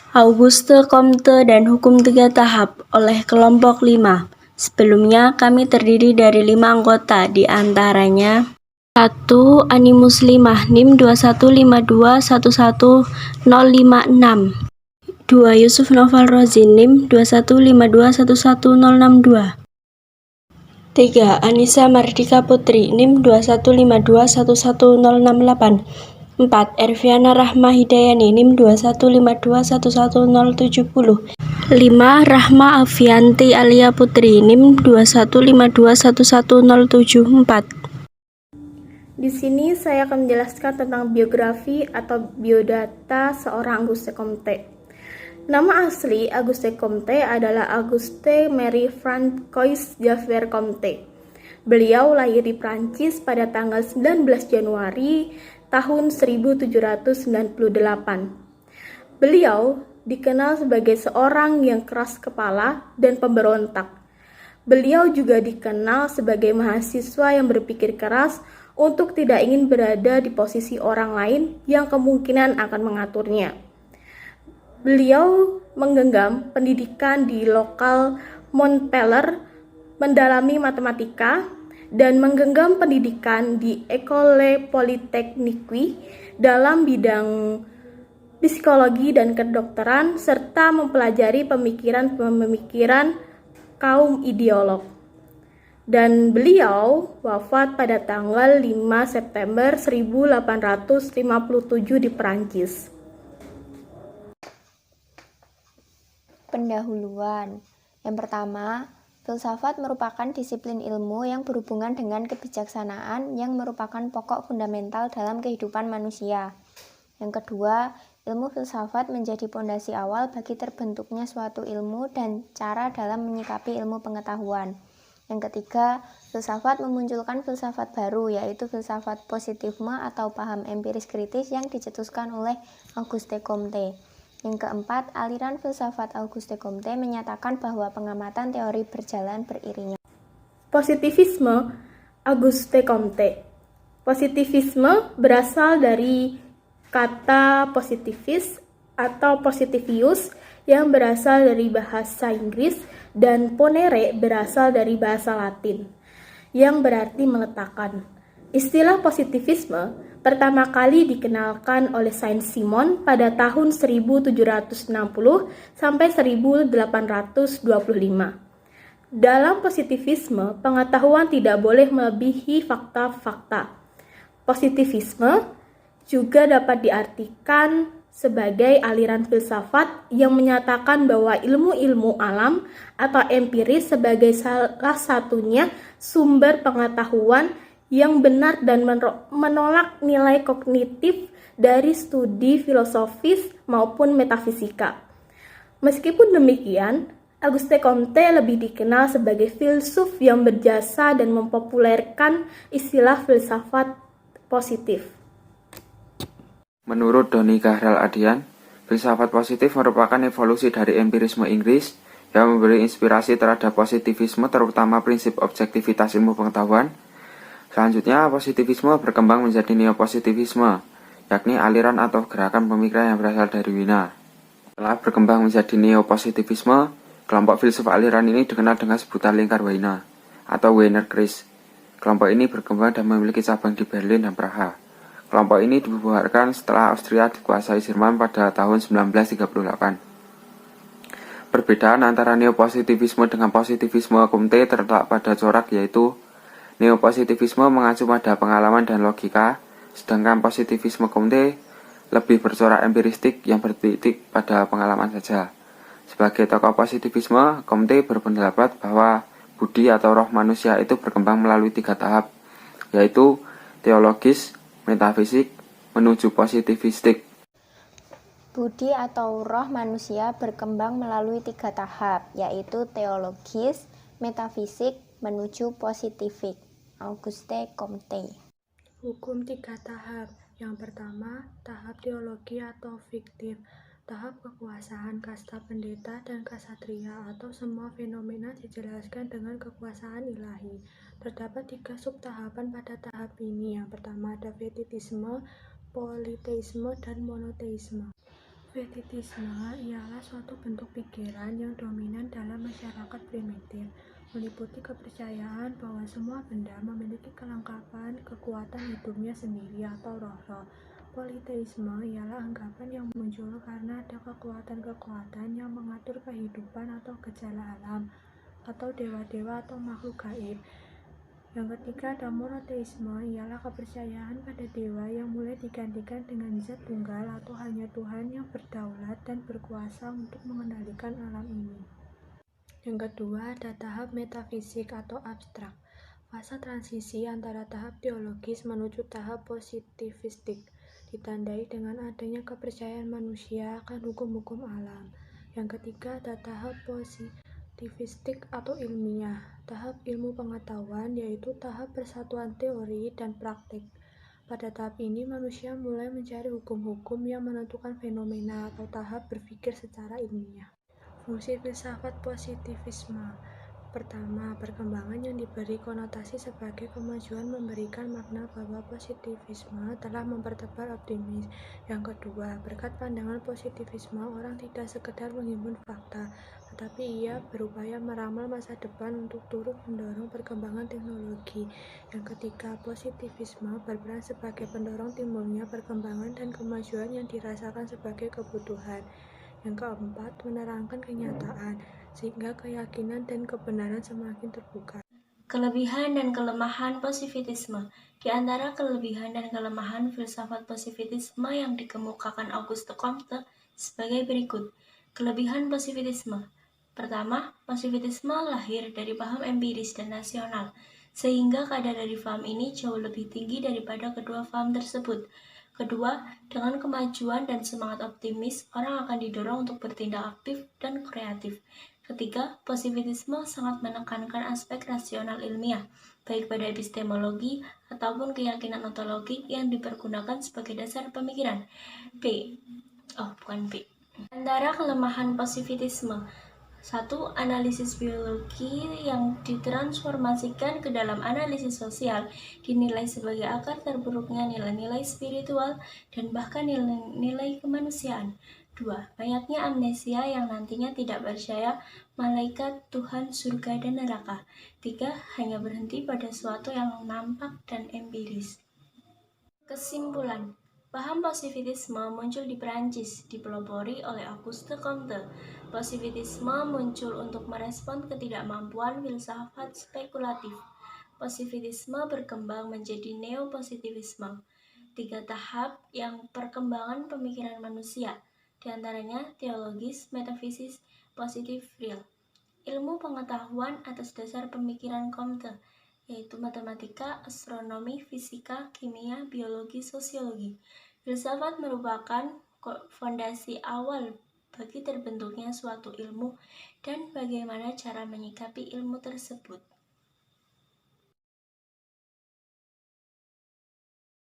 Auguste Comte dan Hukum 3 Tahap oleh kelompok 5. Sebelumnya kami terdiri dari 5 anggota, di antaranya 1. Animus 5 NIM 215211056. 2. Yusuf Noval Rozi NIM 215211062. 3. Anissa Mardika Putri NIM 215211068. 4. Erviana Rahma Hidayani NIM 215211070. 5. Rahma Avianti Alia Putri NIM 215211074. Di sini saya akan menjelaskan tentang biografi atau biodata seorang Auguste Comte. Nama asli Auguste Comte adalah Auguste Marie Francois Javert Comte. Beliau lahir di Prancis pada tanggal 19 Januari tahun 1798. Beliau dikenal sebagai seorang yang keras kepala dan pemberontak. Beliau juga dikenal sebagai mahasiswa yang berpikir keras untuk tidak ingin berada di posisi orang lain yang kemungkinan akan mengaturnya. Beliau menggenggam pendidikan di lokal Montpellier, mendalami matematika, dan menggenggam pendidikan di École Polytechnique dalam bidang psikologi dan kedokteran, serta mempelajari pemikiran-pemikiran kaum ideolog. Dan beliau wafat pada tanggal 5 September 1857 di Perancis. Pendahuluan. Yang pertama, filsafat merupakan disiplin ilmu yang berhubungan dengan kebijaksanaan yang merupakan pokok fundamental dalam kehidupan manusia. Yang kedua, ilmu filsafat menjadi pondasi awal bagi terbentuknya suatu ilmu dan cara dalam menyikapi ilmu pengetahuan. Yang ketiga, filsafat memunculkan filsafat baru, yaitu filsafat positifme atau paham empiris kritis yang dicetuskan oleh Auguste Comte. Yang keempat, aliran filsafat Auguste Comte menyatakan bahwa pengamatan teori berjalan beriringan. Positivisme Auguste Comte. Positivisme berasal dari kata positivis atau positivius yang berasal dari bahasa Inggris dan ponere berasal dari bahasa Latin yang berarti meletakkan. Istilah positivisme pertama kali dikenalkan oleh Saint-Simon pada tahun 1760 sampai 1825. Dalam positivisme, pengetahuan tidak boleh melebihi fakta-fakta. Positivisme juga dapat diartikan sebagai aliran filsafat yang menyatakan bahwa ilmu-ilmu alam atau empiris sebagai salah satunya sumber pengetahuan yang benar dan menolak nilai kognitif dari studi filosofis maupun metafisika. Meskipun demikian, Auguste Comte lebih dikenal sebagai filsuf yang berjasa dan mempopulerkan istilah filsafat positif. Menurut Doni Gahral Adian, filsafat positif merupakan evolusi dari empirisme Inggris yang memberi inspirasi terhadap positivisme, terutama prinsip objektivitas ilmu pengetahuan. Selanjutnya, positivisme berkembang menjadi neopositivisme, yakni aliran atau gerakan pemikiran yang berasal dari Wina. Setelah berkembang menjadi neopositivisme, kelompok filsuf aliran ini dikenal dengan sebutan lingkar Wina atau Wiener Kreis. Kelompok ini berkembang dan memiliki cabang di Berlin dan Praha. Kelompok ini dibubarkan setelah Austria dikuasai Jerman pada tahun 1938. Perbedaan antara neopositivisme dengan positivisme Comte terletak pada corak, yaitu neopositivisme mengacu pada pengalaman dan logika, sedangkan positivisme Comte lebih bercorak empiristik yang bertitik pada pengalaman saja. Sebagai tokoh positivisme, Comte berpendapat bahwa budi atau roh manusia itu berkembang melalui 3 tahap, yaitu teologis, metafisik, menuju positivistik. Budi atau roh manusia berkembang melalui 3 tahap, yaitu teologis, metafisik, menuju positifik. Auguste Comte. Hukum 3 tahap. Yang pertama, tahap teologi atau fiktif. Tahap kekuasaan kasta pendeta dan ksatria atau semua fenomena dijelaskan dengan kekuasaan ilahi. Terdapat 3 subtahapan pada tahap ini. Yang pertama ada fetitisme, politeisme, dan monoteisme. Fetitisme ialah suatu bentuk pikiran yang dominan dalam masyarakat primitif, meliputi kepercayaan bahwa semua benda memiliki kelengkapan kekuatan hidupnya sendiri atau roh-roh. Politeisme ialah anggapan yang muncul karena ada kekuatan-kekuatan yang mengatur kehidupan atau gejala alam, atau dewa-dewa atau makhluk gaib. Yang ketiga ada monoteisme, ialah kepercayaan pada dewa yang mulai digantikan dengan zat tunggal atau hanya Tuhan yang berdaulat dan berkuasa untuk mengendalikan alam ini. Yang kedua ada tahap metafisik atau abstrak, fase transisi antara tahap teologis menuju tahap positivistik, ditandai dengan adanya kepercayaan manusia akan hukum-hukum alam. Yang ketiga ada tahap positivistik atau ilmiah, tahap ilmu pengetahuan, yaitu tahap persatuan teori dan praktik. Pada tahap ini manusia mulai mencari hukum-hukum yang menentukan fenomena atau tahap berpikir secara ilmiah. Fungsi filsafat positivisme. Pertama, perkembangan yang diberi konotasi sebagai kemajuan memberikan makna bahwa positivisme telah mempertebal optimis. Yang kedua, berkat pandangan positivisme, orang tidak sekedar menghimpun fakta, tetapi ia berupaya meramal masa depan untuk turut mendorong perkembangan teknologi. Yang ketiga, positivisme berperan sebagai pendorong timbulnya perkembangan dan kemajuan yang dirasakan sebagai kebutuhan. Yang keempat, menerangkan kenyataan, sehingga keyakinan dan kebenaran semakin terbuka. Kelebihan dan kelemahan positivisme. Di antara kelebihan dan kelemahan filsafat positivisme yang dikemukakan Auguste Comte sebagai berikut. Kelebihan positivisme. Pertama, positivisme lahir dari paham empiris dan nasional, sehingga kadar dari paham ini jauh lebih tinggi daripada kedua paham tersebut. Kedua, dengan kemajuan dan semangat optimis, orang akan didorong untuk bertindak aktif dan kreatif. Ketiga, positivisme sangat menekankan aspek rasional ilmiah, baik pada epistemologi ataupun keyakinan ontologik yang dipergunakan sebagai dasar pemikiran. Antara kelemahan positivisme. 1. Analisis biologi yang ditransformasikan ke dalam analisis sosial dinilai sebagai akar terburuknya nilai-nilai spiritual dan bahkan nilai-nilai kemanusiaan. 2. Banyaknya amnesia yang nantinya tidak percaya malaikat, Tuhan, surga, dan neraka. 3. Hanya berhenti pada sesuatu yang nampak dan empiris. Kesimpulan, paham positivisme muncul di Perancis, dipelopori oleh Auguste Comte. Positivisme muncul untuk merespon ketidakmampuan filsafat spekulatif. Positivisme berkembang menjadi neopositivisme. 3 tahap yang perkembangan pemikiran manusia, diantaranya teologis, metafisik, positif, real. Ilmu pengetahuan atas dasar pemikiran Comte, yaitu matematika, astronomi, fisika, kimia, biologi, sosiologi. Filsafat merupakan fondasi awal bagi terbentuknya suatu ilmu dan bagaimana cara menyikapi ilmu tersebut.